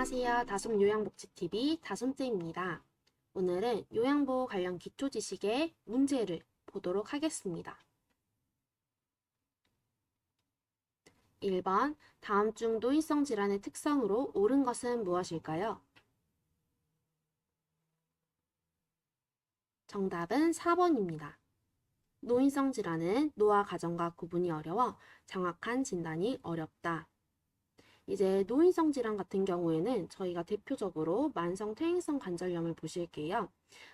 안녕하세요. 다솜 요양복지TV 다솜쌤입니다. 오늘은 요양보호 관련 기초 지식의 문제를 보도록 하겠습니다. 1번, 다음 중 노인성 질환의 특성으로 옳은 것은 무엇일까요? 정답은 4번입니다. 노인성 질환은 노화 과정과 구분이 어려워 정확한 진단이 어렵다. 이제 노인성 질환 같은 경우에는 저희가 대표적으로 만성 퇴행성 관절염을 보실게요.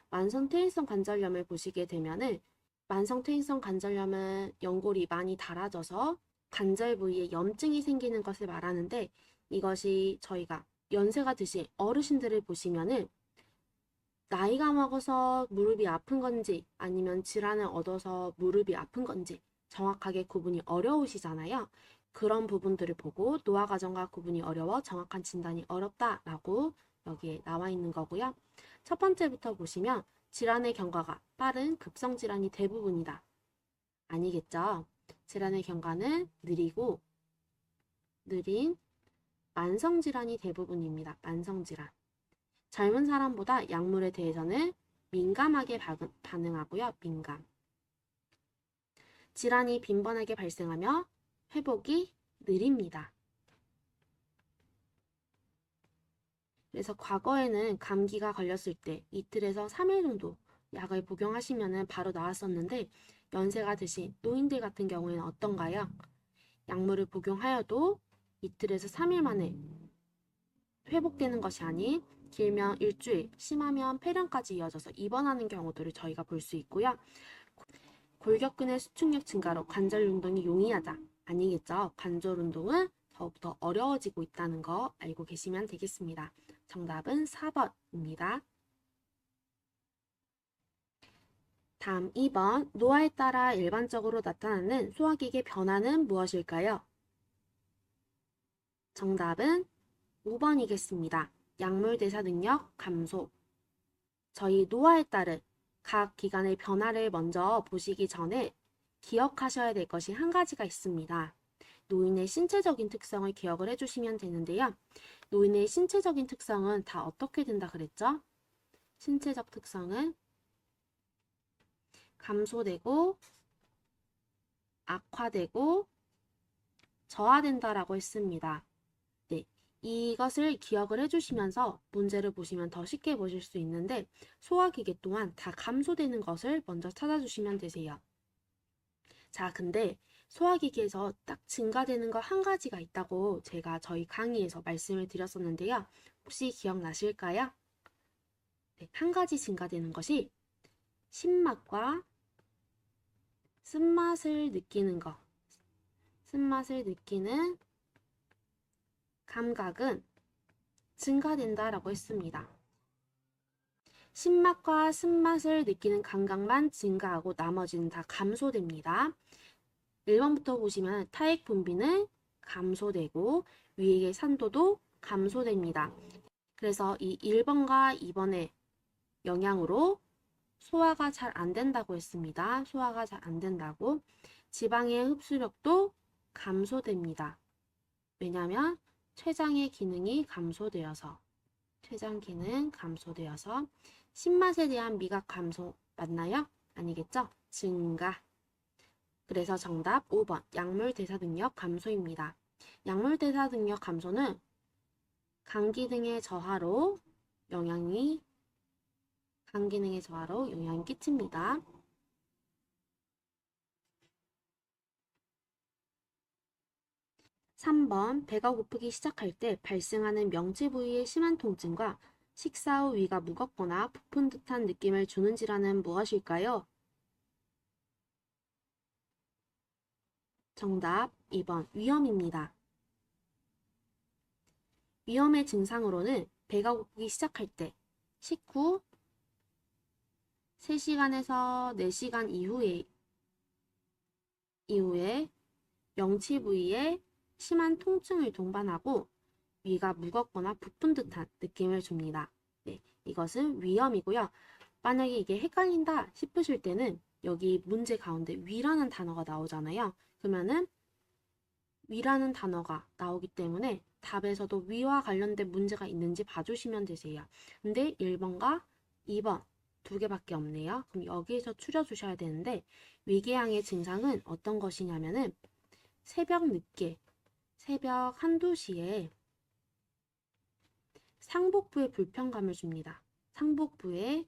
만성 퇴행성 관절염을 보시게 되면은 만성 퇴행성 관절염은 연골이 많이 닳아져서 관절 부위에 염증이 생기는 것을 말하는데, 이것이 저희가 연세가 드신 어르신들을 보시면은 나이가 먹어서 무릎이 아픈 건지 아니면 질환을 얻어서 무릎이 아픈 건지 정확하게 구분이 어려우시잖아요. 그런 부분들을 보고 노화 과정과 구분이 어려워 정확한 진단이 어렵다라고 여기에 나와 있는 거고요. 첫 번째부터 보시면 질환의 경과가 빠른 급성 질환이 대부분이다. 아니겠죠? 질환의 경과는 느리고 느린 만성 질환이 대부분입니다. 만성 질환. 젊은 사람보다 약물에 대해서는 민감하게 반응하고요. 민감. 질환이 빈번하게 발생하며 회복이 느립니다. 그래서 과거에는 감기가 걸렸을 때 이틀에서 3일 정도 약을 복용하시면 바로 나았었는데, 연세가 드신 노인들 같은 경우에는 어떤가요? 약물을 복용하여도 이틀에서 3일 만에 회복되는 것이 아닌 길면 일주일, 심하면 폐렴까지 이어져서 입원하는 경우들을 저희가 볼 수 있고요. 골격근의 수축력 증가로 관절 운동이 용이하다. 아니겠죠? 관절 운동은 더욱더 어려워지고 있다는 거 알고 계시면 되겠습니다. 정답은 4번입니다. 다음 2번, 노화에 따라 일반적으로 나타나는 소화기계 변화는 무엇일까요? 정답은 5번이겠습니다. 약물 대사 능력 감소. 저희 노화에 따른 각 기관의 변화를 먼저 보시기 전에 기억하셔야 될 것이 한 가지가 있습니다. 노인의 신체적인 특성을 기억을 해주시면 되는데요. 노인의 신체적인 특성은 다 어떻게 된다 그랬죠? 신체적 특성은 감소되고 악화되고 저하된다라고 했습니다. 네, 이것을 기억을 해주시면서 문제를 보시면 더 쉽게 보실 수 있는데, 소화기계 또한 다 감소되는 것을 먼저 찾아주시면 되세요. 자, 근데 소화기계에서 딱 증가되는 거 한 가지가 있다고 제가 저희 강의에서 말씀을 드렸었는데요. 혹시 기억나실까요? 네, 한 가지 증가되는 것이 신맛과 쓴맛을 느끼는 것. 쓴맛을 느끼는 감각은 증가된다라고 했습니다. 신맛과 쓴맛을 느끼는 감각만 증가하고 나머지는 다 감소됩니다. 1번부터 보시면 타액 분비는 감소되고 위액의 산도도 감소됩니다. 그래서 이 1번과 2번의 영향으로 소화가 잘 안 된다고 했습니다. 소화가 잘 안 된다고. 지방의 흡수력도 감소됩니다. 왜냐하면 췌장의 기능이 감소되어서, 췌장 기능 감소되어서. 신맛에 대한 미각 감소 맞나요? 아니겠죠? 증가. 그래서 정답 5번 약물 대사 능력 감소입니다. 약물 대사 능력 감소는 간 기능의 저하로 영향이 끼칩니다. 3번 배가 고프기 시작할 때 발생하는 명치 부위의 심한 통증과 식사 후 위가 무겁거나 부푼 듯한 느낌을 주는 질환은 무엇일까요? 정답 2번 위염입니다. 위염의 증상으로는 배가 고프기 시작할 때, 식후 3시간에서 4시간 이후에 명치 부위에 심한 통증을 동반하고 위가 무겁거나 부푼 듯한 느낌을 줍니다. 네, 이것은 위염이고요. 만약에 이게 헷갈린다 싶으실 때는 여기 문제 가운데 위라는 단어가 나오잖아요. 그러면은 위라는 단어가 나오기 때문에 답에서도 위와 관련된 문제가 있는지 봐주시면 되세요. 근데 1번과 2번 두 개밖에 없네요. 그럼 여기에서 추려주셔야 되는데 위궤양의 증상은 어떤 것이냐면은 새벽 늦게, 새벽 한두 시에 상복부에 불편감을 줍니다. 상복부에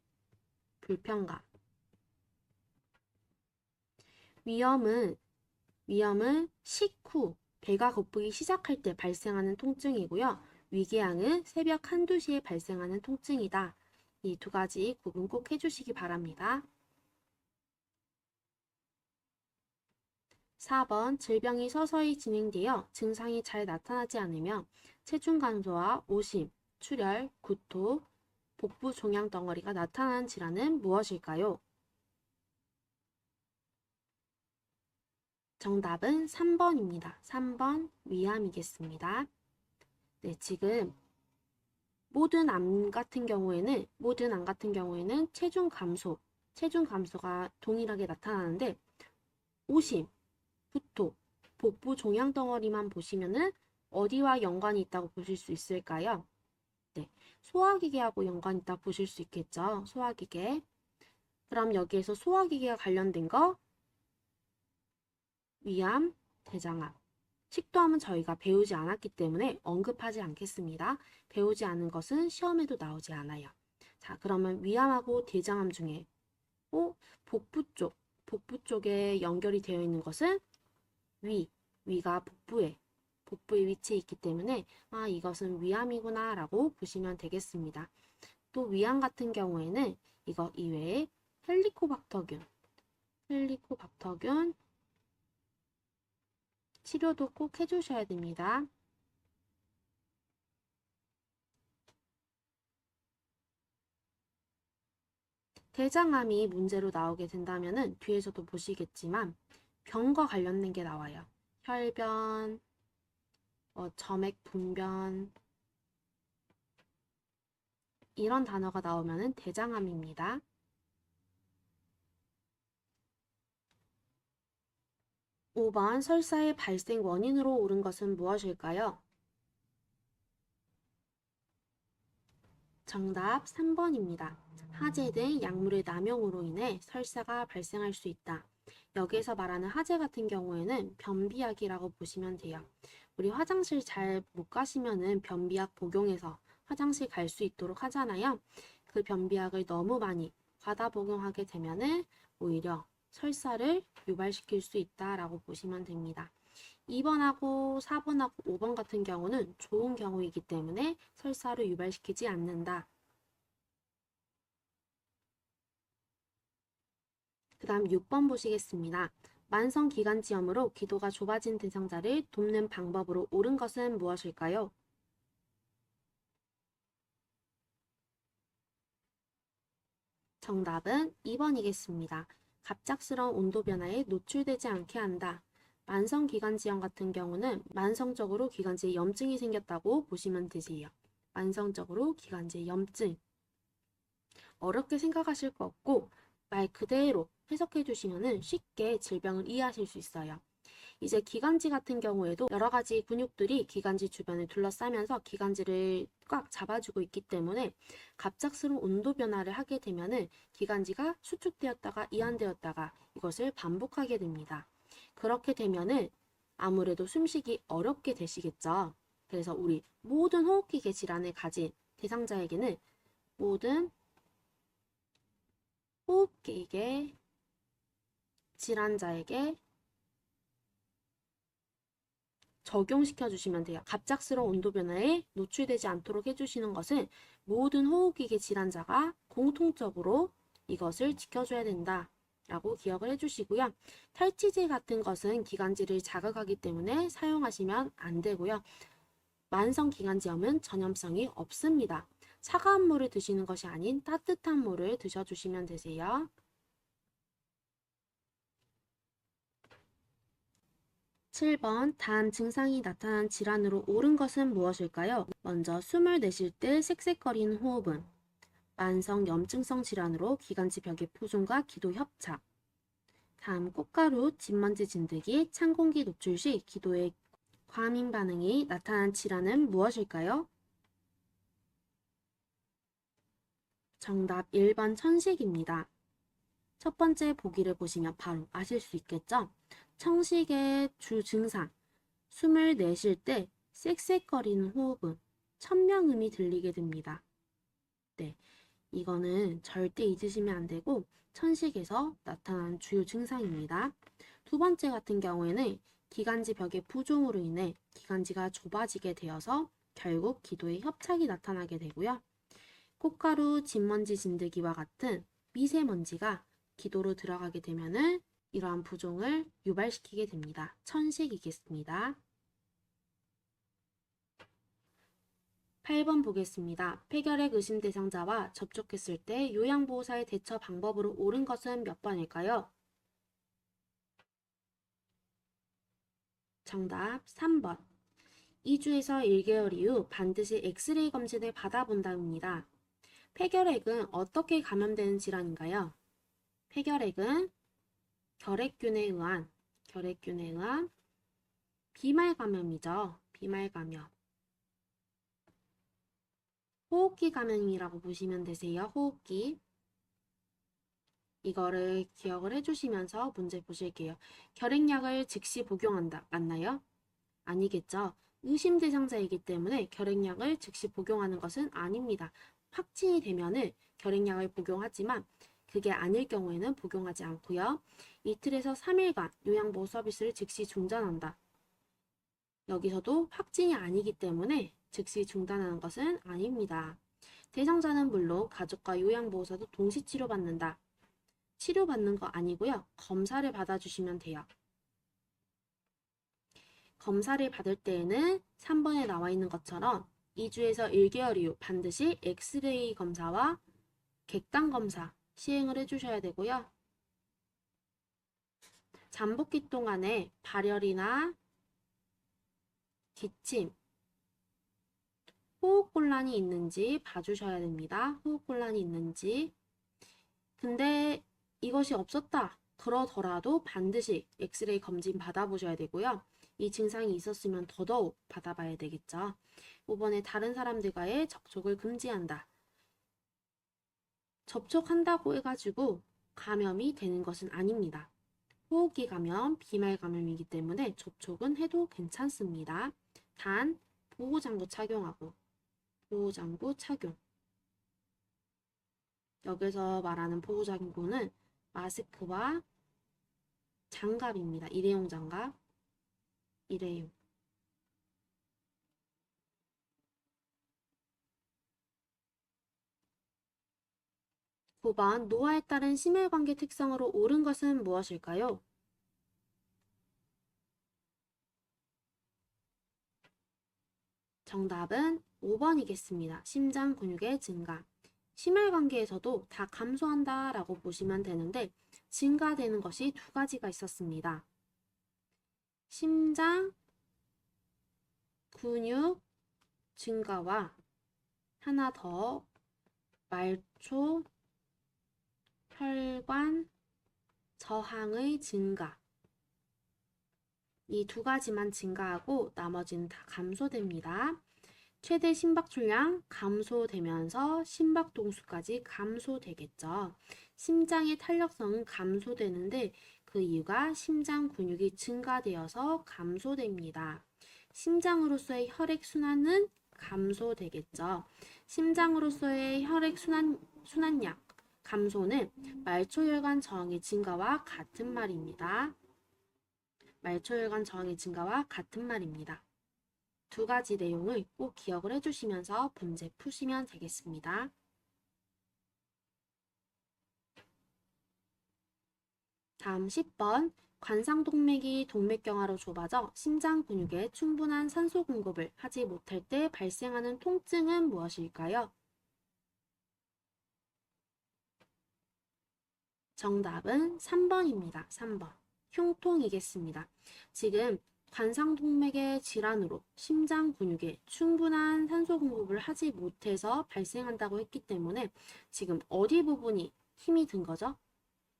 불편감. 위염은 식후 배가 고프기 시작할 때 발생하는 통증이고요. 위궤양은 새벽 한두 시에 발생하는 통증이다. 이 두 가지 구분 꼭 해주시기 바랍니다. 4번 질병이 서서히 진행되어 증상이 잘 나타나지 않으며 체중 감소와 오심, 출혈, 구토, 복부 종양 덩어리가 나타나는 질환은 무엇일까요? 정답은 3번입니다. 3번 위암이겠습니다. 네, 지금 모든 암 같은 경우에는 체중 감소가 동일하게 나타나는데 오심, 구토, 복부 종양 덩어리만 보시면은 어디와 연관이 있다고 보실 수 있을까요? 네, 소화기계하고 연관이 있다고 보실 수 있겠죠. 소화기계. 그럼 여기에서 소화기계가 관련된 거 위암, 대장암. 식도암은 저희가 배우지 않았기 때문에 언급하지 않겠습니다. 배우지 않은 것은 시험에도 나오지 않아요. 자, 그러면 위암하고 대장암 중에 복부 쪽에 연결이 되어 있는 것은 위가 복부에 위치해 있기 때문에 이것은 위암이구나 라고 보시면 되겠습니다. 또 위암 같은 경우에는 이거 이외에 헬리코박터균 치료도 꼭 해주셔야 됩니다. 대장암이 문제로 나오게 된다면은 뒤에서도 보시겠지만 병과 관련된 게 나와요. 혈변, 점액 분변 이런 단어가 나오면은 대장암입니다. 5번 설사의 발생 원인으로 옳은 것은 무엇일까요? 정답 3번입니다. 하제 등 약물의 남용으로 인해 설사가 발생할 수 있다. 여기에서 말하는 하제 같은 경우에는 변비약이라고 보시면 돼요. 우리 화장실 잘 못 가시면은 변비약 복용해서 화장실 갈 수 있도록 하잖아요. 그 변비약을 너무 많이 과다 복용하게 되면은 오히려 설사를 유발시킬 수 있다라고 보시면 됩니다. 2번하고 4번하고 5번 같은 경우는 좋은 경우이기 때문에 설사를 유발시키지 않는다. 그 다음 6번 보시겠습니다. 만성기관지염으로 기도가 좁아진 대상자를 돕는 방법으로 옳은 것은 무엇일까요? 정답은 2번이겠습니다. 갑작스러운 온도 변화에 노출되지 않게 한다. 만성기관지염 같은 경우는 만성적으로 기관지에 염증이 생겼다고 보시면 되세요. 만성적으로 기관지에 염증. 어렵게 생각하실 거 없고 말 그대로 해석해 주시면 쉽게 질병을 이해하실 수 있어요. 이제 기관지 같은 경우에도 여러 가지 근육들이 기관지 주변을 둘러싸면서 기관지를 꽉 잡아주고 있기 때문에 갑작스러운 온도 변화를 하게 되면은 기관지가 수축되었다가 이완되었다가 이것을 반복하게 됩니다. 그렇게 되면은 아무래도 숨쉬기 어렵게 되시겠죠. 그래서 우리 모든 호흡기계 질환을 가진 대상자에게는 모든 호흡기계 질환자에게 적용시켜 주시면 돼요. 갑작스러운 온도 변화에 노출되지 않도록 해주시는 것은 모든 호흡기계 질환자가 공통적으로 이것을 지켜줘야 된다. 라고 기억을 해주시고요. 탈취제 같은 것은 기관지를 자극하기 때문에 사용하시면 안 되고요. 만성기관지염은 전염성이 없습니다. 차가운 물을 드시는 것이 아닌 따뜻한 물을 드셔주시면 되세요. 7번 다음 증상이 나타난 질환으로 옳은 것은 무엇일까요? 먼저 숨을 내쉴 때 쌕쌕거리는 호흡은 만성 염증성 질환으로 기관지 벽의 포종과 기도 협착. 다음 꽃가루, 진먼지 진드기, 찬 공기 노출 시 기도에 과민 반응이 나타난 질환은 무엇일까요? 정답 1번 천식입니다. 첫 번째 보기를 보시면 바로 아실 수 있겠죠? 천식의 주 증상, 숨을 내쉴 때 쌕쌕거리는 호흡음, 천명음이 들리게 됩니다. 네, 이거는 절대 잊으시면 안 되고 천식에서 나타나는 주요 증상입니다. 두 번째 같은 경우에는 기관지 벽의 부종으로 인해 기관지가 좁아지게 되어서 결국 기도에 협착이 나타나게 되고요. 꽃가루, 진먼지 진드기와 같은 미세먼지가 기도로 들어가게 되면은 이러한 부종을 유발시키게 됩니다. 천식이겠습니다. 8번 보겠습니다. 폐결핵 의심 대상자와 접촉했을 때 요양보호사의 대처 방법으로 옳은 것은 몇 번일까요? 정답 3번. 2주에서 1개월 이후 반드시 엑스레이 검진을 받아본다입니다. 폐결핵은 어떻게 감염되는 질환인가요? 폐결핵은 결핵균에 의한 비말 감염이죠. 비말 감염. 호흡기 감염이라고 보시면 되세요. 호흡기. 이거를 기억을 해주시면서 문제 보실게요. 결핵약을 즉시 복용한다. 맞나요? 아니겠죠. 의심 대상자이기 때문에 결핵약을 즉시 복용하는 것은 아닙니다. 확진이 되면은 결핵약을 복용하지만 그게 아닐 경우에는 복용하지 않고요. 이틀에서 3일간 요양보호 서비스를 즉시 중단한다. 여기서도 확진이 아니기 때문에 즉시 중단하는 것은 아닙니다. 대상자는 물론 가족과 요양보호사도 동시 치료받는다. 치료받는 거 아니고요. 검사를 받아주시면 돼요. 검사를 받을 때에는 3번에 나와 있는 것처럼 2주에서 1개월 이후 반드시 엑스레이 검사와 객단 검사 시행을 해주셔야 되고요. 잠복기 동안에 발열이나 기침, 호흡곤란이 있는지 봐주셔야 됩니다. 호흡곤란이 있는지. 근데 이것이 없었다 그러더라도 반드시 엑스레이 검진 받아보셔야 되고요. 이 증상이 있었으면 더더욱 받아봐야 되겠죠. 5번에 다른 사람들과의 접촉을 금지한다. 접촉한다고 해가지고 감염이 되는 것은 아닙니다. 호흡기 감염, 비말 감염이기 때문에 접촉은 해도 괜찮습니다. 단 보호장구 착용하고 보호장구 착용. 여기서 말하는 보호장구는 마스크와 장갑입니다. 일회용 장갑. 일회용. 9번 노화에 따른 심혈관계 특성으로 옳은 것은 무엇일까요? 정답은 5번이겠습니다. 심장 근육의 증가. 심혈관계에서도 다 감소한다 라고 보시면 되는데 증가되는 것이 두 가지가 있었습니다. 심장 근육 증가와 하나 더 말초 혈관 저항의 증가. 이 두 가지만 증가하고 나머지는 다 감소됩니다. 최대 심박출량 감소되면서 심박동수까지 감소되겠죠. 심장의 탄력성은 감소되는데 그 이유가 심장 근육이 증가되어서 감소됩니다. 심장으로서의 혈액순환은 감소되겠죠. 심장으로서의 혈액순환량 감소는 말초혈관 저항의 증가와 같은 말입니다. 말초혈관 저항의 증가와 같은 말입니다. 두 가지 내용을 꼭 기억을 해주시면서 문제 푸시면 되겠습니다. 다음 10번. 관상동맥이 동맥경화로 좁아져 심장 근육에 충분한 산소 공급을 하지 못할 때 발생하는 통증은 무엇일까요? 정답은 3번입니다. 3번. 흉통이겠습니다. 지금 관상동맥의 질환으로 심장 근육에 충분한 산소 공급을 하지 못해서 발생한다고 했기 때문에 지금 어디 부분이 힘이 든 거죠?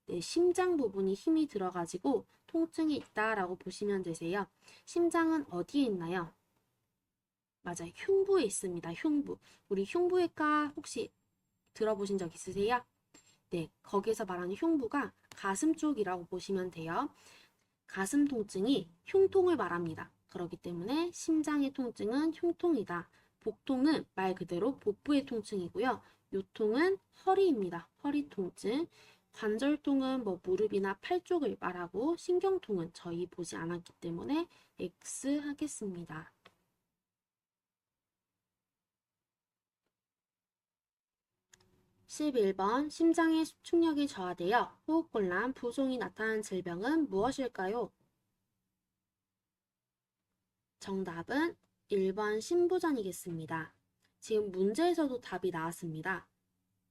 네, 심장 부분이 힘이 들어가지고 통증이 있다라고 보시면 되세요. 심장은 어디에 있나요? 맞아요. 흉부에 있습니다. 흉부. 우리 흉부외과 혹시 들어보신 적 있으세요? 네, 거기에서 말하는 흉부가 가슴 쪽이라고 보시면 돼요. 가슴 통증이 흉통을 말합니다. 그렇기 때문에 심장의 통증은 흉통이다. 복통은 말 그대로 복부의 통증이고요. 요통은 허리입니다. 허리 통증. 관절통은 뭐 무릎이나 팔 쪽을 말하고 신경통은 저희 보지 않았기 때문에 X 하겠습니다. 11번 심장의 수축력이 저하되어 호흡곤란, 부종이 나타나는 질병은 무엇일까요? 정답은 1번 심부전이겠습니다. 지금 문제에서도 답이 나왔습니다.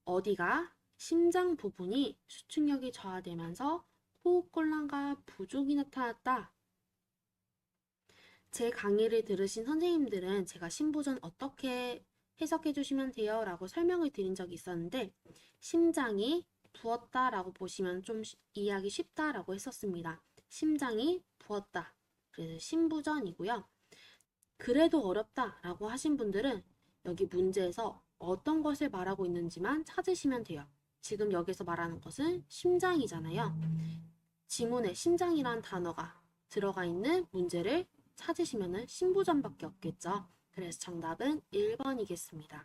어디가? 심장 부분이 수축력이 저하되면서 호흡곤란과 부족이 나타났다. 제 강의를 들으신 선생님들은 제가 심부전 어떻게 해석해 주시면 돼요 라고 설명을 드린 적이 있었는데 심장이 부었다 라고 보시면 좀 이해하기 쉽다 라고 했었습니다. 심장이 부었다. 그래서 심부전이고요. 그래도 어렵다 라고 하신 분들은 여기 문제에서 어떤 것을 말하고 있는지만 찾으시면 돼요. 지금 여기서 말하는 것은 심장이잖아요. 지문에 심장이란 단어가 들어가 있는 문제를 찾으시면 심부전밖에 없겠죠. 그래서 정답은 1번이겠습니다.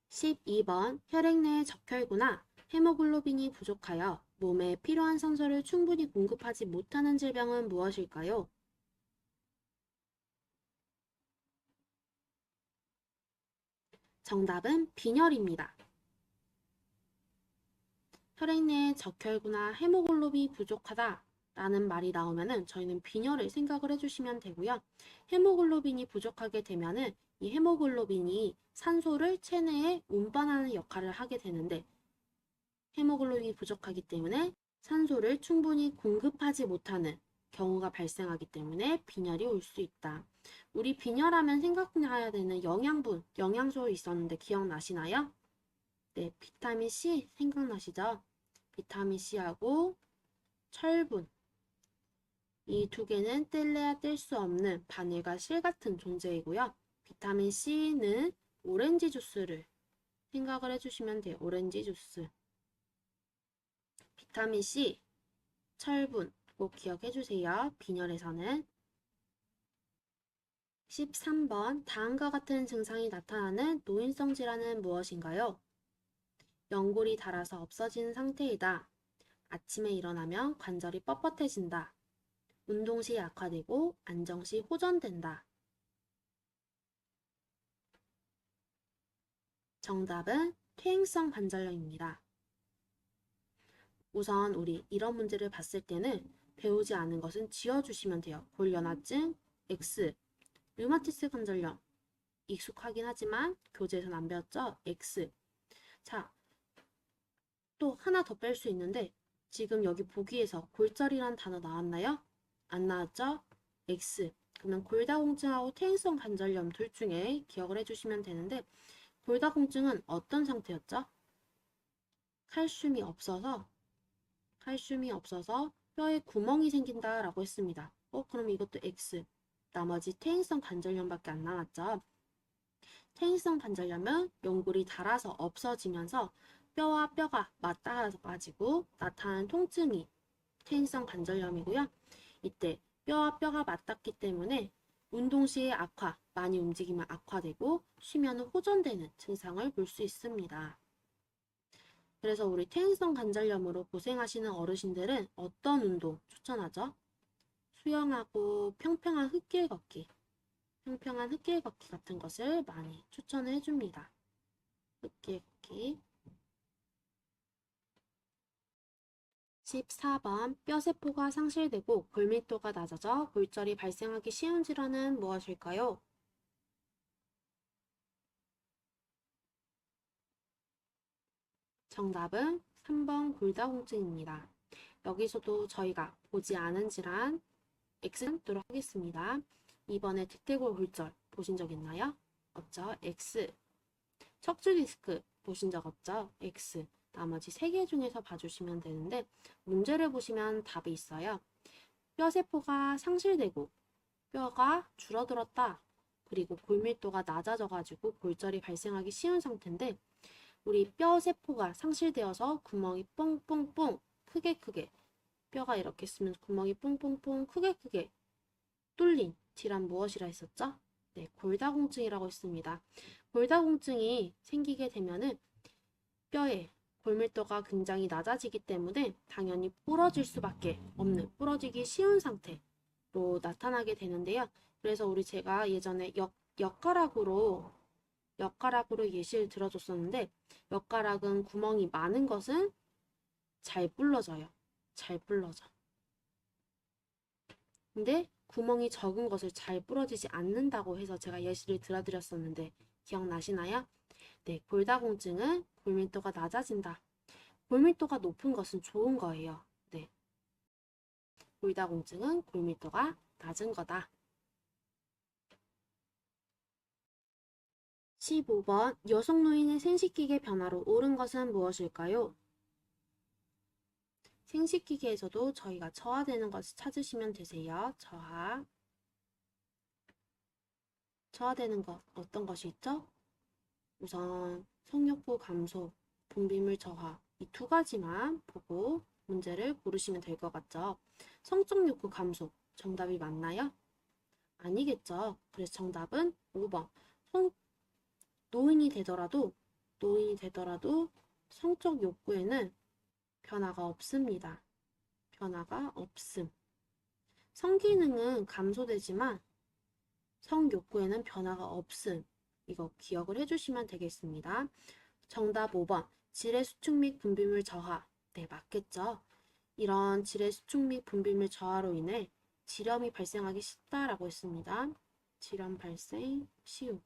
12번 혈액 내 적혈구나 헤모글로빈이 부족하여 몸에 필요한 산소를 충분히 공급하지 못하는 질병은 무엇일까요? 정답은 빈혈입니다. 혈액 내 적혈구나 헤모글로빈이 부족하다 라는 말이 나오면은 저희는 빈혈을 생각을 해주시면 되고요. 헤모글로빈이 부족하게 되면은 이 헤모글로빈이 산소를 체내에 운반하는 역할을 하게 되는데 헤모글로빈이 부족하기 때문에 산소를 충분히 공급하지 못하는 경우가 발생하기 때문에 빈혈이 올 수 있다. 우리 빈혈하면 생각나야 되는 영양분, 영양소 있었는데 기억나시나요? 네, 비타민 C 생각나시죠? 비타민 C하고 철분. 이 두 개는 뗄래야 뗄 수 없는 바늘과 실 같은 존재이고요. 비타민 C는 오렌지 주스를 생각을 해주시면 돼요. 오렌지 주스. 비타민 C, 철분 꼭 기억해주세요. 빈혈에서는. 13번 다음과 같은 증상이 나타나는 노인성 질환은 무엇인가요? 연골이 닳아서 없어지는 상태이다. 아침에 일어나면 관절이 뻣뻣해진다. 운동 시 약화되고 안정 시 호전된다. 정답은 퇴행성 관절염입니다. 우선 우리 이런 문제를 봤을 때는 배우지 않은 것은 지워주시면 돼요. 골연화증, X, 류마티스 관절염. 익숙하긴 하지만 교재에서는 안 배웠죠? X. 자, 또 하나 더 뺄 수 있는데 지금 여기 보기에서 골절이란 단어 나왔나요? 안 나왔죠? X. 그러면 골다공증하고 퇴행성 관절염 둘 중에 기억을 해주시면 되는데 골다공증은 어떤 상태였죠? 칼슘이 없어서 뼈에 구멍이 생긴다라고 했습니다. 그럼 이것도 X. 나머지 퇴행성 관절염밖에 안 남았죠. 퇴행성 관절염은 연골이 닳아서 없어지면서 뼈와 뼈가 맞닿아가지고 나타나는 통증이 퇴행성 관절염이고요. 이때 뼈와 뼈가 맞닿기 때문에 운동 시에 악화, 많이 움직이면 악화되고 쉬면 호전되는 증상을 볼 수 있습니다. 그래서 우리 퇴행성 관절염으로 고생하시는 어르신들은 어떤 운동 추천하죠? 수영하고 평평한 흙길 걷기 같은 것을 많이 추천을 해줍니다. 흙길 걷기. 14번 뼈세포가 상실되고 골밀도가 낮아져 골절이 발생하기 쉬운 질환은 무엇일까요? 정답은 3번 골다공증입니다. 여기서도 저희가 보지 않은 질환 X는 도록 하겠습니다. 이번에 대퇴골 골절 보신 적 있나요? 없죠? X. 척추 디스크 보신 적 없죠? X. 나머지 3개 중에서 봐주시면 되는데 문제를 보시면 답이 있어요. 뼈세포가 상실되고 뼈가 줄어들었다. 그리고 골밀도가 낮아져가지고 골절이 발생하기 쉬운 상태인데 우리 뼈세포가 상실되어서 구멍이 뽕뽕뽕 크게 뼈가 이렇게 있으면 구멍이 뽕뽕뽕 크게 뚫린 질환 무엇이라 했었죠? 네, 골다공증이라고 했습니다. 골다공증이 생기게 되면은 뼈에 골밀도가 굉장히 낮아지기 때문에 당연히 부러질 수밖에 없는, 부러지기 쉬운 상태로 나타나게 되는데요. 그래서 제가 예전에 엿가락으로 예시를 들어줬었는데 엿가락은 구멍이 많은 것은 잘 불러져요. 잘 불러져. 근데 구멍이 적은 것을 잘 부러지지 않는다고 해서 제가 예시를 들어드렸었는데 기억나시나요? 네, 골다공증은 골밀도가 낮아진다. 골밀도가 높은 것은 좋은 거예요. 네. 골다공증은 골밀도가 낮은 거다. 15번 여성 노인의 생식기계 변화로 옳은 것은 무엇일까요? 생식기계에서도 저희가 저하되는 것을 찾으시면 되세요. 저하되는 것 어떤 것이 있죠? 우선 성욕구 감소, 분비물 저하 이 2가지만 보고 문제를 고르시면 될 것 같죠? 성적 욕구 감소 정답이 맞나요? 아니겠죠. 그래서 정답은 5번. 노인이 되더라도 성적 욕구에는 변화가 없습니다. 변화가 없음. 성기능은 감소되지만 성욕구에는 변화가 없음. 이거 기억을 해주시면 되겠습니다. 정답 5번. 질의 수축 및 분비물 저하. 네, 맞겠죠. 이런 질의 수축 및 분비물 저하로 인해 질염이 발생하기 쉽다라고 했습니다. 질염 발생 쉬움.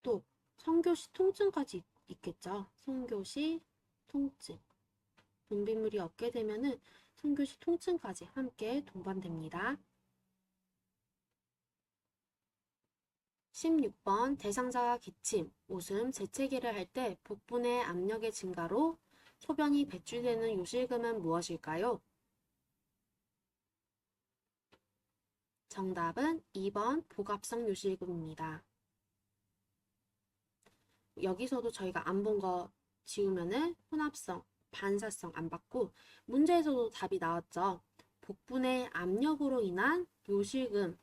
또 성교시 통증까지 있겠죠. 성교시 통증. 분비물이 없게 되면은 성교시 통증까지 함께 동반됩니다. 16번 대상자가 기침, 웃음, 재채기를 할 때 복부 내 압력의 증가로 소변이 배출되는 요실금은 무엇일까요? 정답은 2번 복압성 요실금입니다. 여기서도 저희가 안 본 거 지우면은 혼합성, 반사성 안 받고 문제에서도 답이 나왔죠. 복부 내 압력으로 인한 요실금.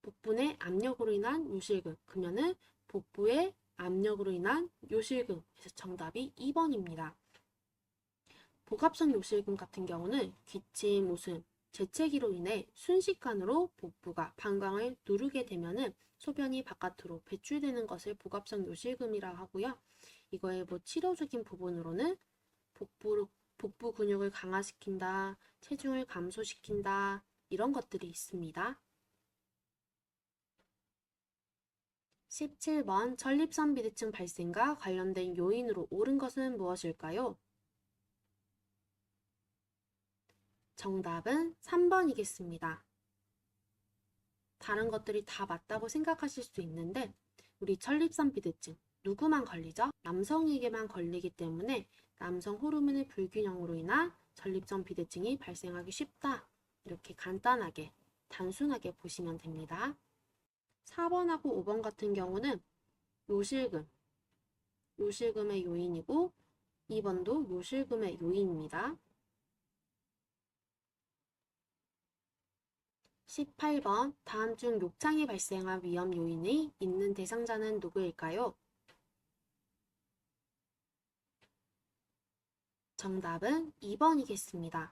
복부 내 압력으로 인한 요실금. 그러면은 복부의 압력으로 인한 요실금. 그래서 정답이 2번입니다. 복압성 요실금 같은 경우는 기침, 웃음, 재채기로 인해 순식간으로 복부가 방광을 누르게 되면은 소변이 바깥으로 배출되는 것을 복압성 요실금이라고 하고요. 이거의 치료적인 부분으로는 복부 근육을 강화시킨다, 체중을 감소시킨다, 이런 것들이 있습니다. 17번 전립선 비대증 발생과 관련된 요인으로 옳은 것은 무엇일까요? 정답은 3번이겠습니다. 다른 것들이 다 맞다고 생각하실 수 있는데 우리 전립선 비대증 누구만 걸리죠? 남성에게만 걸리기 때문에 남성 호르몬의 불균형으로 인한 전립선 비대증이 발생하기 쉽다. 이렇게 간단하게 단순하게 보시면 됩니다. 4번하고 5번 같은 경우는 요실금의 요인이고 2번도 요실금의 요인입니다. 18번 다음 중 욕창이 발생한 위험 요인이 있는 대상자는 누구일까요? 정답은 2번이겠습니다.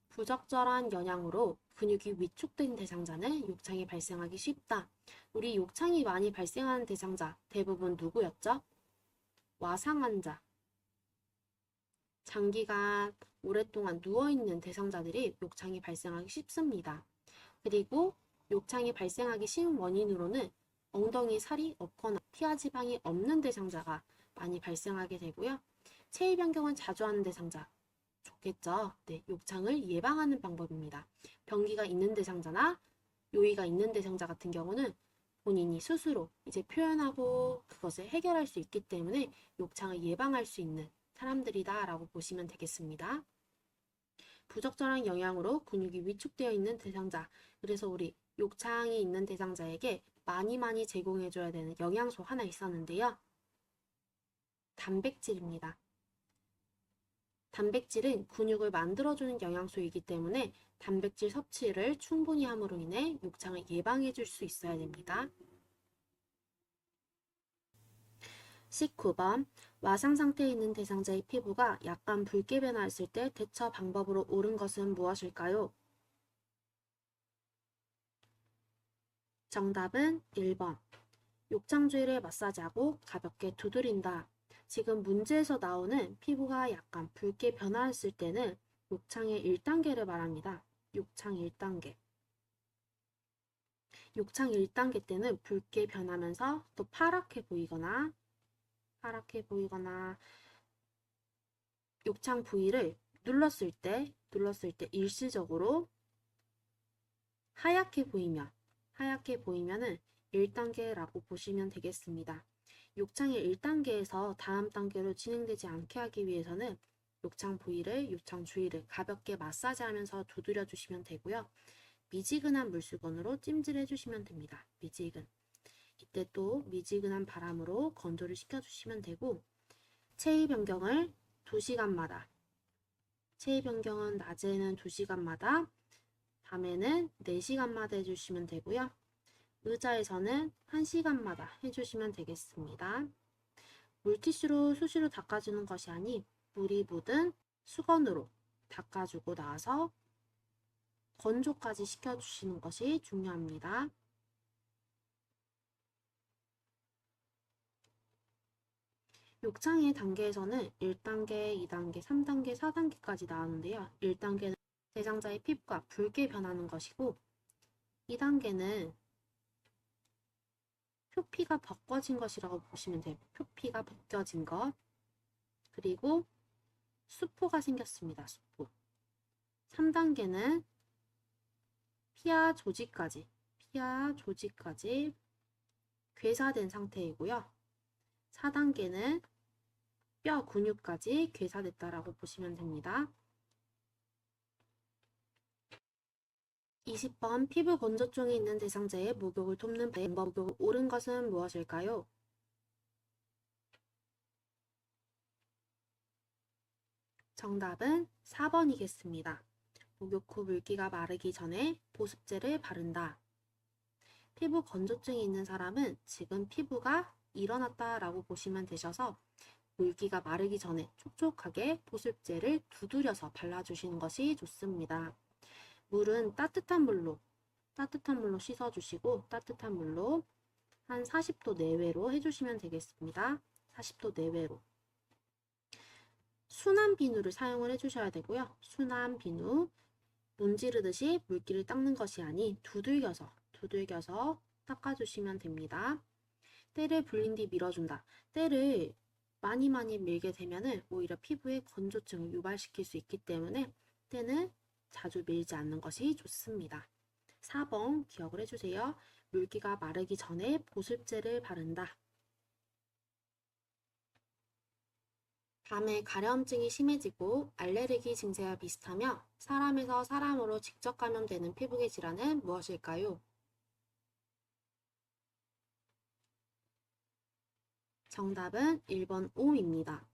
부적절한 영양으로 근육이 위축된 대상자는 욕창이 발생하기 쉽다. 우리 욕창이 많이 발생하는 대상자 대부분 누구였죠? 와상 환자. 장기간 오랫동안 누워있는 대상자들이 욕창이 발생하기 쉽습니다. 그리고 욕창이 발생하기 쉬운 원인으로는 엉덩이 살이 없거나 피하지방이 없는 대상자가 많이 발생하게 되고요. 체위 변경을 자주 하는 대상자 좋겠죠. 네, 욕창을 예방하는 방법입니다. 변기가 있는 대상자나 요의가 있는 대상자 같은 경우는 본인이 스스로 이제 표현하고 그것을 해결할 수 있기 때문에 욕창을 예방할 수 있는 사람들이다 라고 보시면 되겠습니다. 부적절한 영향으로 근육이 위축되어 있는 대상자. 그래서 우리 욕창이 있는 대상자에게 많이 제공해줘야 되는 영양소 하나 있었는데요. 단백질입니다. 단백질은 근육을 만들어주는 영양소이기 때문에 단백질 섭취를 충분히 함으로 인해 욕창을 예방해 줄 수 있어야 됩니다. 19번 와상 상태에 있는 대상자의 피부가 약간 붉게 변화했을 때 대처 방법으로 옳은 것은 무엇일까요? 정답은 1번. 욕창 주위를 마사지하고 가볍게 두드린다. 지금 문제에서 나오는 피부가 약간 붉게 변화했을 때는 욕창의 1단계를 말합니다. 욕창 1단계. 욕창 1단계 때는 붉게 변하면서 또 파랗게 보이거나 욕창 부위를 눌렀을 때 일시적으로 하얗게 보이면은 1단계라고 보시면 되겠습니다. 욕창의 1단계에서 다음 단계로 진행되지 않게 하기 위해서는 욕창 주위를 가볍게 마사지하면서 두드려 주시면 되고요. 미지근한 물수건으로 찜질해 주시면 됩니다. 이때 또 미지근한 바람으로 건조를 시켜주시면 되고, 체위 변경을 2시간마다, 체위 변경은 낮에는 2시간마다, 밤에는 4시간마다 해주시면 되고요. 의자에서는 1시간마다 해주시면 되겠습니다. 물티슈로 수시로 닦아주는 것이 아닌 물이 묻은 수건으로 닦아주고 나서 건조까지 시켜주시는 것이 중요합니다. 욕창의 단계에서는 1단계, 2단계, 3단계, 4단계까지 나오는데요. 1단계는 대상자의 피부가 붉게 변하는 것이고 2단계는 표피가 벗겨진 것이라고 보시면 돼요. 표피가 벗겨진 것. 그리고 수포가 생겼습니다. 수포. 3단계는 피하 조직까지 괴사된 상태이고요. 4단계는 뼈 근육까지 괴사됐다라고 보시면 됩니다. 20번 피부 건조증이 있는 대상자의 목욕을 돕는 방법으로 옳은 것은 무엇일까요? 정답은 4번이겠습니다. 목욕 후 물기가 마르기 전에 보습제를 바른다. 피부 건조증이 있는 사람은 지금 피부가 일어났다라고 보시면 되셔서 물기가 마르기 전에 촉촉하게 보습제를 두드려서 발라주시는 것이 좋습니다. 물은 따뜻한 물로 씻어주시고 따뜻한 물로 한 40도 내외로 해주시면 되겠습니다. 40도 내외로. 순한 비누를 사용을 해주셔야 되고요. 순한 비누, 문지르듯이 물기를 닦는 것이 아닌 두들겨서 닦아주시면 됩니다. 때를 불린 뒤 밀어준다. 때를 많이 밀게 되면은 오히려 피부에 건조증을 유발시킬 수 있기 때문에 때는 자주 밀지 않는 것이 좋습니다. 4번 기억을 해주세요. 물기가 마르기 전에 보습제를 바른다. 밤에 가려움증이 심해지고 알레르기 증세와 비슷하며 사람에서 사람으로 직접 감염되는 피부계 질환은 무엇일까요? 정답은 1번 옴입니다.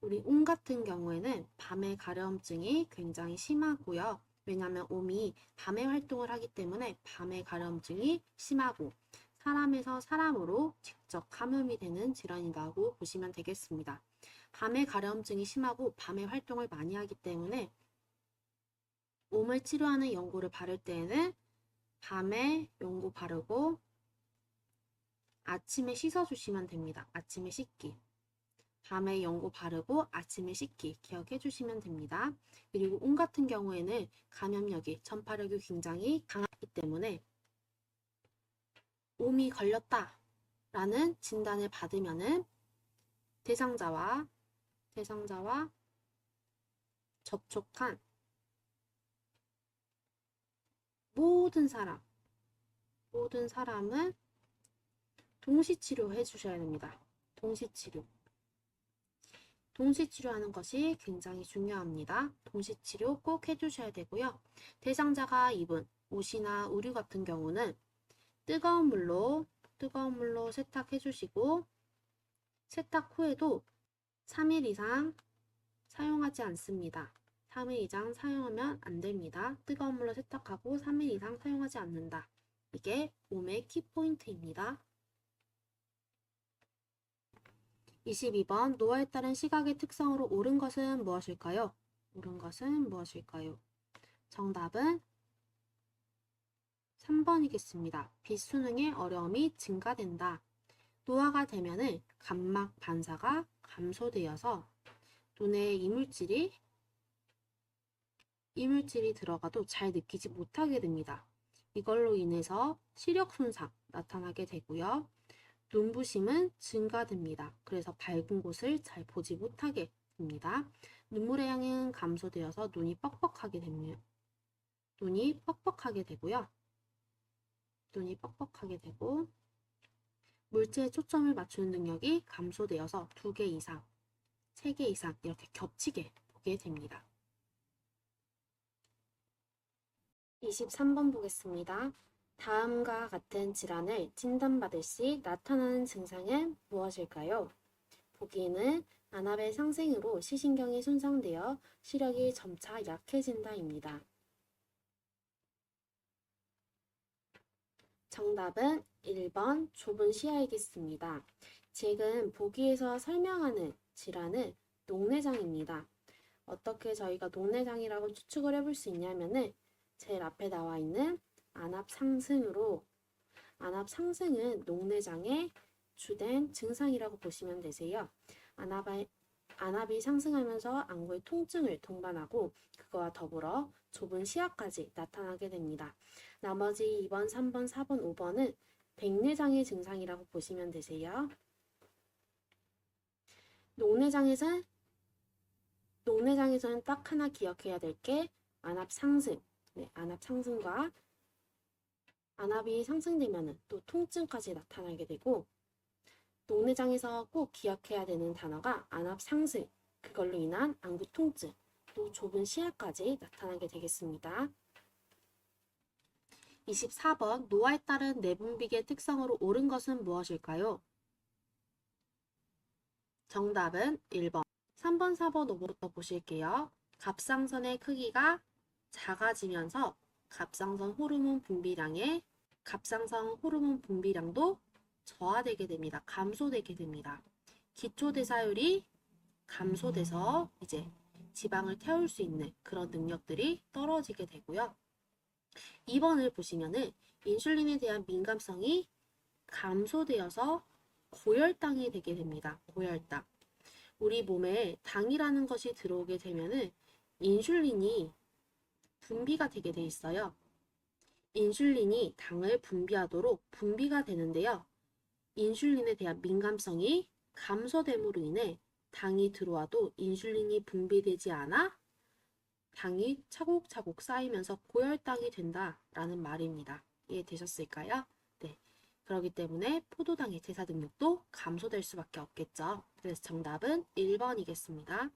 우리 옴 같은 경우에는 밤에 가려움증이 굉장히 심하고요. 왜냐하면 옴이 밤에 활동을 하기 때문에 밤에 가려움증이 심하고 사람에서 사람으로 직접 감염이 되는 질환이라고 보시면 되겠습니다. 밤에 가려움증이 심하고 밤에 활동을 많이 하기 때문에 옴을 치료하는 연고를 바를 때에는 밤에 연고 바르고 아침에 씻어주시면 됩니다. 아침에 씻기. 밤에 연고 바르고 아침에 씻기 기억해 주시면 됩니다. 그리고 옴 같은 경우에는 감염력이, 전파력이 굉장히 강하기 때문에 옴이 걸렸다 라는 진단을 받으면은 대상자와 접촉한 모든 모든 사람은 동시치료 해주셔야 됩니다. 동시치료. 동시치료하는 것이 굉장히 중요합니다. 동시치료 꼭 해주셔야 되고요. 대상자가 입은 옷이나 의류 같은 경우는 뜨거운 물로 세탁해 주시고, 세탁 후에도 3일 이상 사용하지 않습니다. 3일 이상 사용하면 안 됩니다. 뜨거운 물로 세탁하고 3일 이상 사용하지 않는다. 이게 몸의 키포인트입니다. 22번 노화에 따른 시각의 특성으로 옳은 것은 무엇일까요? 옳은 것은 무엇일까요? 정답은 3번이겠습니다. 빛 수능의 어려움이 증가된다. 노화가 되면은 각막 반사가 감소되어서 눈에 이물질이 들어가도 잘 느끼지 못하게 됩니다. 이걸로 인해서 시력 손상 나타나게 되고요. 눈부심은 증가됩니다. 그래서 밝은 곳을 잘 보지 못하게 됩니다. 눈물의 양은 감소되어서 눈이 뻑뻑하게 되고요. 눈이 뻑뻑하게 되고 물체에 초점을 맞추는 능력이 감소되어서 2개 이상, 3개 이상 이렇게 겹치게 보게 됩니다. 23번 보겠습니다. 다음과 같은 질환을 진단받을 시 나타나는 증상은 무엇일까요? 보기에는 안압의 상승으로 시신경이 손상되어 시력이 점차 약해진다입니다. 정답은 1번 좁은 시야이겠습니다. 지금 보기에서 설명하는 질환은 녹내장입니다. 어떻게 저희가 녹내장이라고 추측을 해볼 수 있냐면은 제일 앞에 나와 있는 안압 상승은 녹내장의 주된 증상이라고 보시면 되세요. 안압이 상승하면서 안구의 통증을 동반하고 그거와 더불어 좁은 시야까지 나타나게 됩니다. 나머지 2번, 3번, 4번, 5번은 백내장의 증상이라고 보시면 되세요. 녹내장에서는 딱 하나 기억해야 될 게 안압 상승. 안압 상승과 안압이 상승되면 또 통증까지 나타나게 되고, 녹내장에서 꼭 기억해야 되는 단어가 안압 상승, 그걸로 인한 안구 통증, 또 좁은 시야까지 나타나게 되겠습니다. 24번 노화에 따른 내분비계 특성으로 옳은 것은 무엇일까요? 정답은 1번. 3번, 4번, 5번부터 보실게요. 갑상선의 크기가 작아지면서 갑상선 호르몬 분비량도 저하되게 됩니다. 감소되게 됩니다. 기초대사율이 감소돼서 이제 지방을 태울 수 있는 그런 능력들이 떨어지게 되고요. 2번을 보시면은 인슐린에 대한 민감성이 감소되어서 고혈당이 되게 됩니다. 고혈당. 우리 몸에 당이라는 것이 들어오게 되면은 인슐린이 분비가 되게 돼 있어요. 인슐린이 당을 분비하도록 분비가 되는데요. 인슐린에 대한 민감성이 감소됨으로 인해 당이 들어와도 인슐린이 분비되지 않아 당이 차곡차곡 쌓이면서 고혈당이 된다라는 말입니다. 이해되셨을까요? 네. 그렇기 때문에 포도당의 대사 능력도 감소될 수밖에 없겠죠. 그래서 정답은 1번이겠습니다.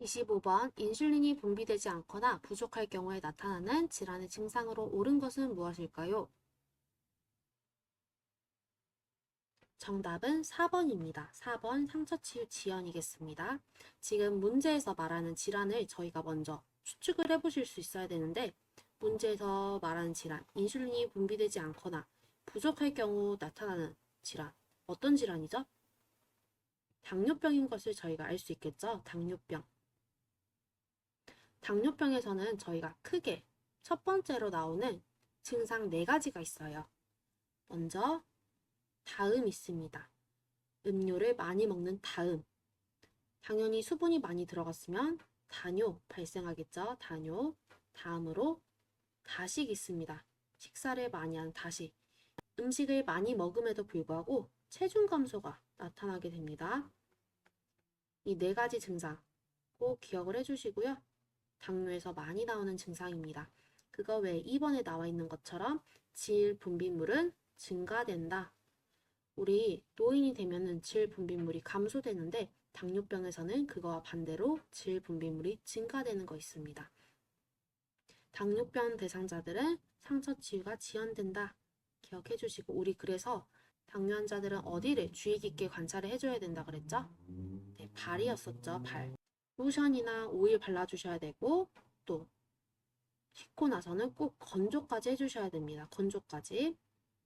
25번 인슐린이 분비되지 않거나 부족할 경우에 나타나는 질환의 증상으로 옳은 것은 무엇일까요? 정답은 4번입니다. 4번 상처치유 지연이겠습니다. 지금 문제에서 말하는 질환을 저희가 먼저 추측을 해보실 수 있어야 되는데, 문제에서 말하는 질환, 인슐린이 분비되지 않거나 부족할 경우 나타나는 질환, 어떤 질환이죠? 당뇨병인 것을 저희가 알 수 있겠죠? 당뇨병. 당뇨병에서는 저희가 크게 첫 번째로 나오는 증상 4가지가 있어요. 먼저 다음 있습니다. 음료를 많이 먹는 다음. 당연히 수분이 많이 들어갔으면 다뇨 발생하겠죠. 다뇨. 다음으로 다식 있습니다. 식사를 많이 한 다식. 음식을 많이 먹음에도 불구하고 체중 감소가 나타나게 됩니다. 이 4가지 증상 꼭 기억을 해주시고요. 당뇨에서 많이 나오는 증상입니다. 그거 외에 2번에 나와 있는 것처럼 질 분비물은 증가된다. 우리 노인이 되면은 질 분비물이 감소되는데 당뇨병에서는 그거와 반대로 질 분비물이 증가되는 거 있습니다. 당뇨병 대상자들은 상처 치유가 지연된다. 기억해 주시고 우리 그래서 당뇨 환자들은 어디를 주의 깊게 관찰을 해줘야 된다 그랬죠? 네, 발이었었죠, 발. 로션이나 오일 발라주셔야 되고 또 씻고 나서는 꼭 건조까지 해주셔야 됩니다. 건조까지.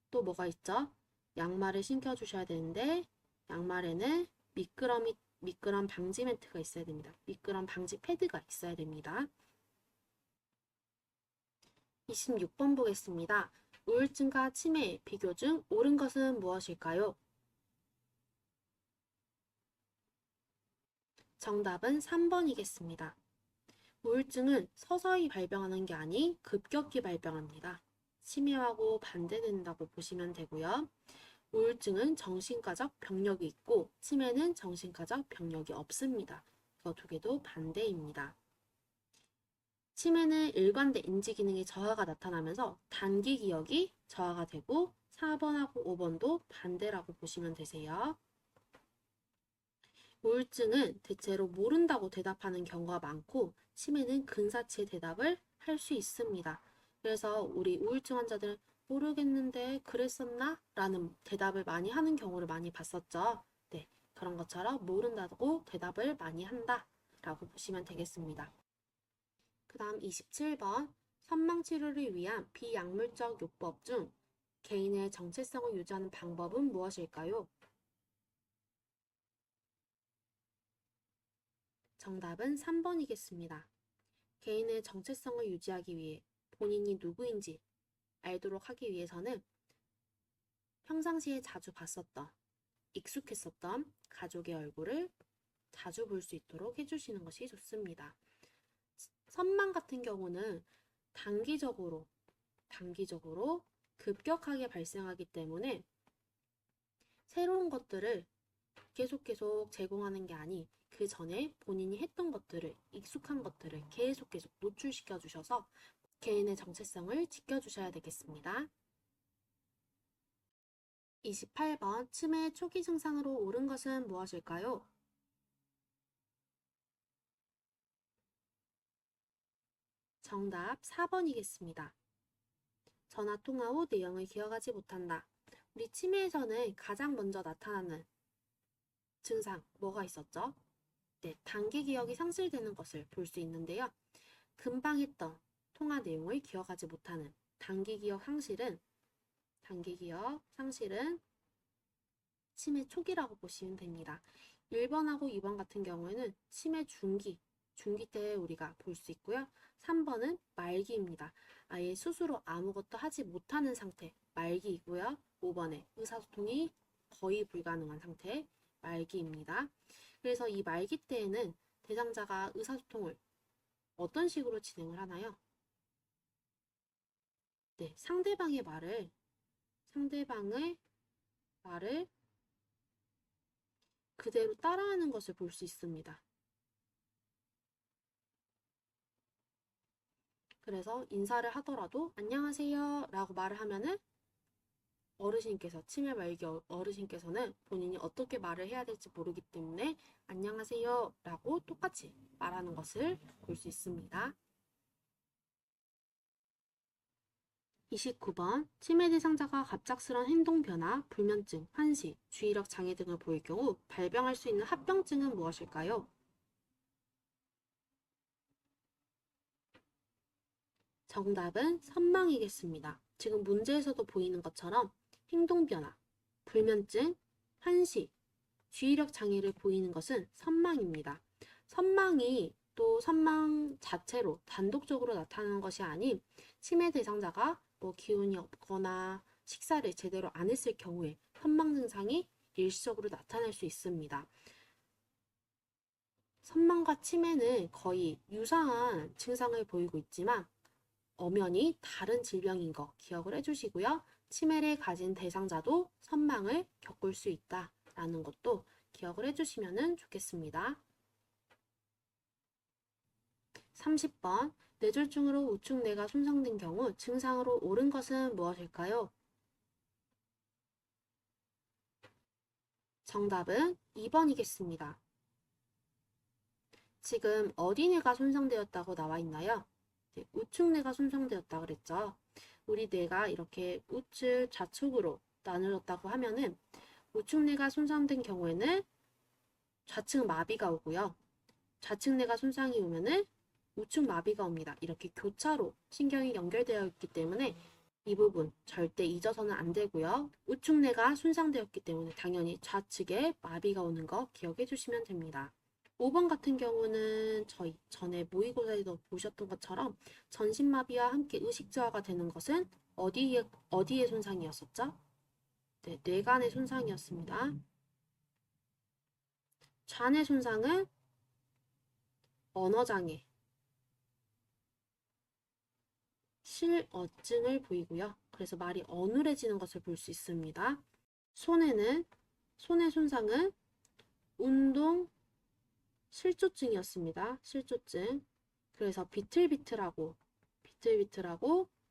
또 뭐가 있죠? 양말을 신겨주셔야 되는데 양말에는 미끄럼 방지 매트가 있어야 됩니다. 미끄럼 방지 패드가 있어야 됩니다. 26번 보겠습니다. 우울증과 치매의 비교 중 옳은 것은 무엇일까요? 정답은 3번이겠습니다. 우울증은 서서히 발병하는 게 아닌 급격히 발병합니다. 치매하고 반대된다고 보시면 되고요. 우울증은 정신과적 병력이 있고 치매는 정신과적 병력이 없습니다. 이거 두 개도 반대입니다. 치매는 일관된 인지 기능의 저하가 나타나면서 단기 기억이 저하가 되고 4번하고 5번도 반대라고 보시면 되세요. 우울증은 대체로 모른다고 대답하는 경우가 많고 치매는 근사치의 대답을 할 수 있습니다. 그래서 우리 우울증 환자들 모르겠는데 그랬었나? 라는 대답을 많이 하는 경우를 많이 봤었죠. 네, 그런 것처럼 모른다고 대답을 많이 한다 라고 보시면 되겠습니다. 그 다음 27번 선망치료를 위한 비약물적 요법 중 개인의 정체성을 유지하는 방법은 무엇일까요? 정답은 3번이겠습니다. 개인의 정체성을 유지하기 위해 본인이 누구인지 알도록 하기 위해서는 평상시에 자주 봤었던, 익숙했었던 가족의 얼굴을 자주 볼 수 있도록 해주시는 것이 좋습니다. 선망 같은 경우는 단기적으로 급격하게 발생하기 때문에 새로운 것들을 계속 제공하는 게 아닌 그 전에 본인이 했던 것들을 익숙한 것들을 계속 노출시켜 주셔서 개인의 정체성을 지켜주셔야 되겠습니다. 28번 치매 초기 증상으로 옳은 것은 무엇일까요? 정답 4번이겠습니다. 전화 통화 후 내용을 기억하지 못한다. 우리 치매에서는 가장 먼저 나타나는 증상 뭐가 있었죠? 네, 단기 기억이 상실되는 것을 볼 수 있는데요. 금방 했던 통화 내용을 기억하지 못하는 단기 기억 상실은 치매 초기라고 보시면 됩니다. 1번하고 2번 같은 경우에는 치매 중기 때 우리가 볼 수 있고요. 3번은 말기입니다. 아예 스스로 아무것도 하지 못하는 상태, 말기이고요. 5번에 의사소통이 거의 불가능한 상태, 말기입니다. 그래서 이 말기 때에는 대상자가 의사소통을 어떤 식으로 진행을 하나요? 네, 상대방의 말을 그대로 따라하는 것을 볼 수 있습니다. 그래서 인사를 하더라도 안녕하세요 라고 말을 하면은 치매 말기 어르신께서는 본인이 어떻게 말을 해야 될지 모르기 때문에 안녕하세요 라고 똑같이 말하는 것을 볼 수 있습니다. 29번 치매 대상자가 갑작스런 행동 변화, 불면증, 환시, 주의력 장애 등을 보일 경우 발병할 수 있는 합병증은 무엇일까요? 정답은 선망이겠습니다. 지금 문제에서도 보이는 것처럼 행동 변화, 불면증, 환시, 주의력 장애를 보이는 것은 선망입니다. 선망이 또 선망 자체로 단독적으로 나타나는 것이 아닌 치매 대상자가 기운이 없거나 식사를 제대로 안 했을 경우에 선망 증상이 일시적으로 나타날 수 있습니다. 선망과 치매는 거의 유사한 증상을 보이고 있지만 엄연히 다른 질병인 거 기억을 해주시고요. 치매를 가진 대상자도 선망을 겪을 수 있다라는 것도 기억을 해주시면 좋겠습니다. 30번 뇌졸중으로 우측뇌가 손상된 경우 증상으로 옳은 것은 무엇일까요? 정답은 2번이겠습니다. 지금 어디 뇌가 손상되었다고 나와 있나요? 우측뇌가 손상되었다 그랬죠. 우리 뇌가 이렇게 우측, 좌측으로 나누어졌다고 하면은 우측뇌가 손상된 경우에는 좌측 마비가 오고요. 좌측뇌가 손상이 오면은 우측 마비가 옵니다. 이렇게 교차로 신경이 연결되어 있기 때문에 이 부분 절대 잊어서는 안 되고요. 우측뇌가 손상되었기 때문에 당연히 좌측에 마비가 오는 거 기억해 주시면 됩니다. 5번 같은 경우는 저희 전에 모의고사에서 보셨던 것처럼 전신마비와 함께 의식저하가 되는 것은 어디의 손상이었었죠? 네, 뇌간의 손상이었습니다. 좌뇌 손상은 언어장애, 실어증을 보이고요. 그래서 말이 어눌해지는 것을 볼 수 있습니다. 손의 손상은 운동 실조증이었습니다. 실조증. 그래서 비틀비틀하고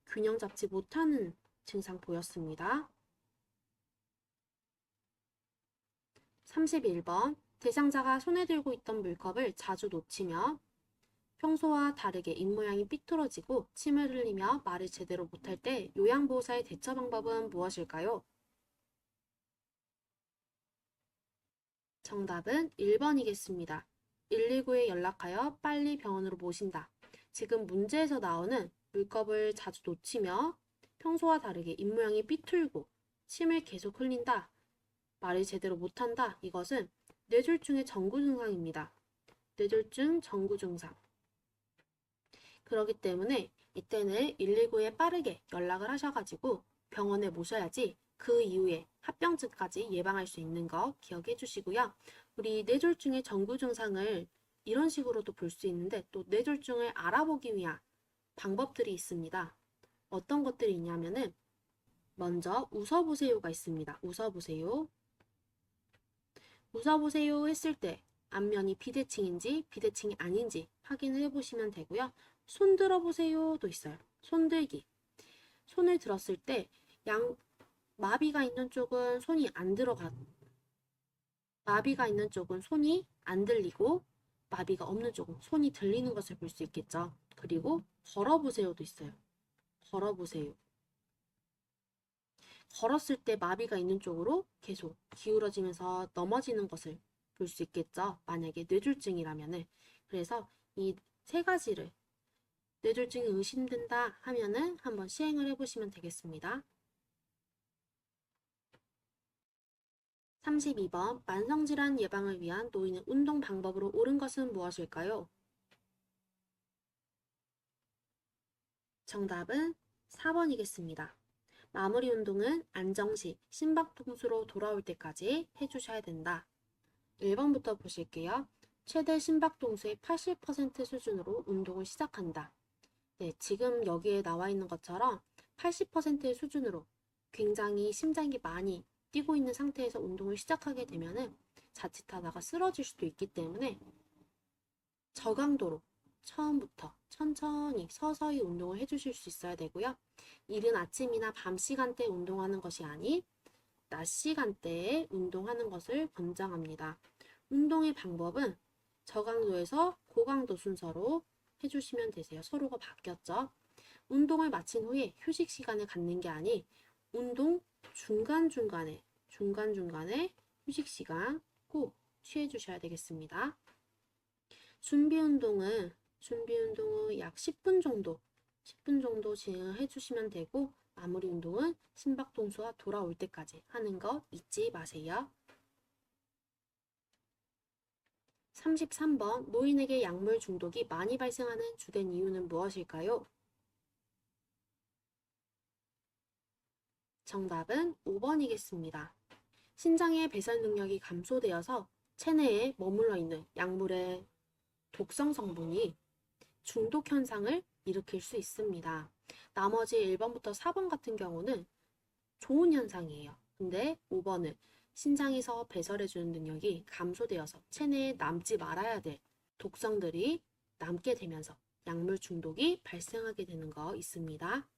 균형 잡지 못하는 증상 보였습니다. 31번. 대상자가 손에 들고 있던 물컵을 자주 놓치며 평소와 다르게 입모양이 삐뚤어지고 침을 흘리며 말을 제대로 못할 때 요양보호사의 대처 방법은 무엇일까요? 정답은 1번이겠습니다. 119에 연락하여 빨리 병원으로 모신다. 지금 문제에서 나오는 물컵을 자주 놓치며 평소와 다르게 입모양이 삐뚤고 침을 계속 흘린다. 말을 제대로 못한다. 이것은 뇌졸중의 전구 증상입니다. 뇌졸중 전구 증상. 그렇기 때문에 이때는 119에 빠르게 연락을 하셔가지고 병원에 모셔야지 그 이후에 합병증까지 예방할 수 있는 거 기억해 주시고요. 우리 뇌졸중의 전구 증상을 이런 식으로도 볼 수 있는데 또 뇌졸중을 알아보기 위한 방법들이 있습니다. 어떤 것들이 있냐면은 먼저 웃어보세요가 있습니다. 웃어보세요. 웃어보세요 했을 때 안면이 비대칭인지 비대칭이 아닌지 확인을 해보시면 되고요. 손 들어보세요도 있어요. 손들기. 손을 들었을 때 마비가 있는 쪽은 손이 안 들어가. 마비가 있는 쪽은 손이 안 들리고 마비가 없는 쪽은 손이 들리는 것을 볼 수 있겠죠. 그리고 걸어보세요도 있어요. 걸어보세요. 걸었을 때 마비가 있는 쪽으로 계속 기울어지면서 넘어지는 것을 볼 수 있겠죠. 만약에 뇌졸중이라면은. 그래서 이 세 가지를 뇌졸중이 의심된다 하면은 한번 시행을 해보시면 되겠습니다. 32번. 만성질환 예방을 위한 노인의 운동 방법으로 옳은 것은 무엇일까요? 정답은 4번이겠습니다. 마무리 운동은 안정시, 심박동수로 돌아올 때까지 해주셔야 된다. 1번부터 보실게요. 최대 심박동수의 80% 수준으로 운동을 시작한다. 네, 지금 여기에 나와 있는 것처럼 80%의 수준으로 굉장히 심장이 많이 뛰고 있는 상태에서 운동을 시작하게 되면은 자칫하다가 쓰러질 수도 있기 때문에 저강도로 처음부터 천천히 서서히 운동을 해주실 수 있어야 되고요. 이른 아침이나 밤 시간대에 운동하는 것이 아닌 낮 시간대에 운동하는 것을 권장합니다. 운동의 방법은 저강도에서 고강도 순서로 해주시면 되세요. 서로가 바뀌었죠. 운동을 마친 후에 휴식 시간을 갖는 게 아닌 운동 중간중간에 휴식 시간 꼭 취해 주셔야 되겠습니다. 준비 운동은 후 약 10분 정도 진행해 주시면 되고 마무리 운동은 심박동수가 돌아올 때까지 하는 거 잊지 마세요. 33번. 노인에게 약물 중독이 많이 발생하는 주된 이유는 무엇일까요? 정답은 5번이겠습니다. 신장의 배설 능력이 감소되어서 체내에 머물러 있는 약물의 독성 성분이 중독 현상을 일으킬 수 있습니다. 나머지 1번부터 4번 같은 경우는 좋은 현상이에요. 근데 5번은 신장에서 배설해주는 능력이 감소되어서 체내에 남지 말아야 될 독성들이 남게 되면서 약물 중독이 발생하게 되는 거 있습니다.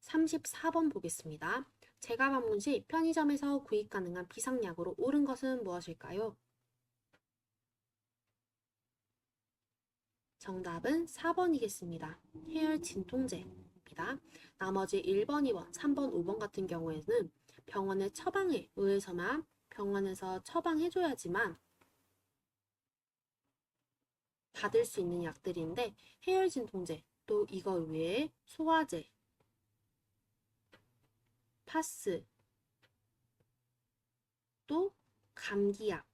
34번 보겠습니다. 재가 방문 시 편의점에서 구입 가능한 비상약으로 옳은 것은 무엇일까요? 정답은 4번이겠습니다. 해열 진통제입니다. 나머지 1번, 2번, 3번, 5번 같은 경우에는 병원의 처방에 의해서만 병원에서 처방해줘야지만 받을 수 있는 약들인데 해열 진통제, 또 이거 외에 소화제, 파스, 또 감기약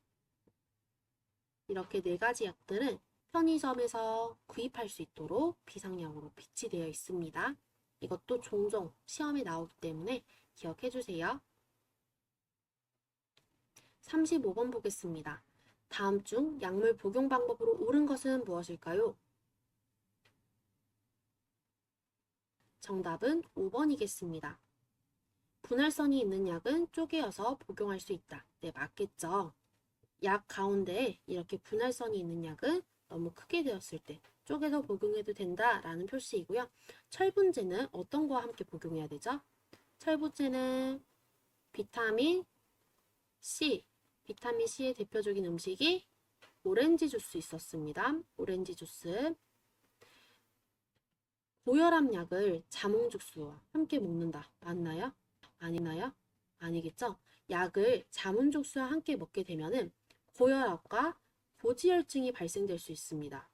이렇게 4가지 약들은 편의점에서 구입할 수 있도록 비상약으로 비치되어 있습니다. 이것도 종종 시험에 나오기 때문에 기억해 주세요. 35번 보겠습니다. 다음 중 약물 복용 방법으로 옳은 것은 무엇일까요? 정답은 5번이겠습니다. 분할선이 있는 약은 쪼개어서 복용할 수 있다. 네, 맞겠죠? 약 가운데에 이렇게 분할선이 있는 약은 너무 크게 되었을 때 쪼개서 복용해도 된다라는 표시이고요. 철분제는 어떤 거와 함께 복용해야 되죠? 철분제는 비타민 C, 비타민 C의 대표적인 음식이 오렌지 주스 있었습니다. 오렌지 주스. 고혈압 약을 자몽 주스와 함께 먹는다. 맞나요? 아니나요? 아니겠죠? 약을 자몽 주스와 함께 먹게 되면은 고혈압과 고지혈증이 발생될 수 있습니다.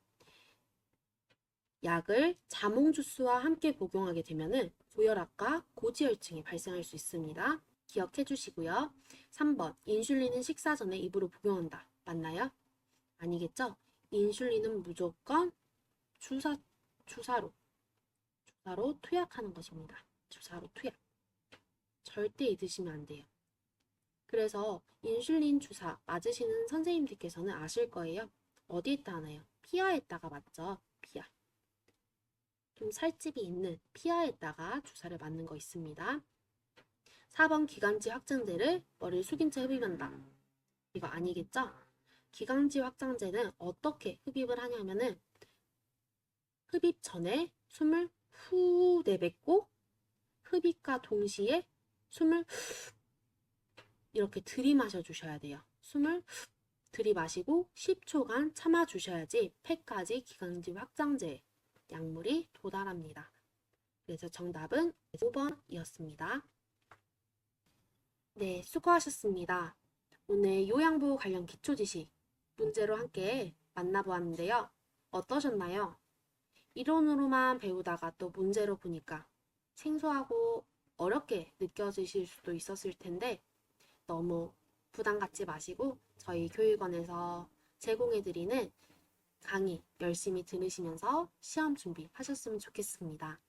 약을 자몽 주스와 함께 복용하게 되면은 고혈압과 고지혈증이 발생할 수 있습니다. 기억해 주시고요. 3번, 인슐린은 식사 전에 입으로 복용한다. 맞나요? 아니겠죠? 인슐린은 무조건 주사로 투약하는 것입니다. 주사로 투약. 절대 잊으시면 안 돼요. 그래서 인슐린 주사 맞으시는 선생님들께서는 아실 거예요. 어디에다 하나요? 피하에다가 맞죠? 피하. 좀 살집이 있는 피하에다가 주사를 맞는 거 있습니다. 4번 기관지 확장제를 머리를 숙인 채 흡입한다. 이거 아니겠죠? 기관지 확장제는 어떻게 흡입을 하냐면은 흡입 전에 숨을 후 내뱉고 흡입과 동시에 숨을 이렇게 들이마셔 주셔야 돼요. 숨을 들이마시고 10초간 참아 주셔야지 폐까지 기관지 확장제 약물이 도달합니다. 그래서 정답은 5번이었습니다. 네, 수고하셨습니다. 오늘 요양보 관련 기초지식 문제로 함께 만나보았는데요. 어떠셨나요? 이론으로만 배우다가 또 문제로 보니까 생소하고 어렵게 느껴지실 수도 있었을 텐데 너무 부담 갖지 마시고 저희 교육원에서 제공해드리는 강의 열심히 들으시면서 시험 준비하셨으면 좋겠습니다.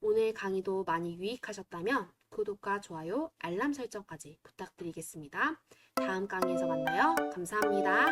오늘 강의도 많이 유익하셨다면 구독과 좋아요, 알람 설정까지 부탁드리겠습니다. 다음 강의에서 만나요. 감사합니다.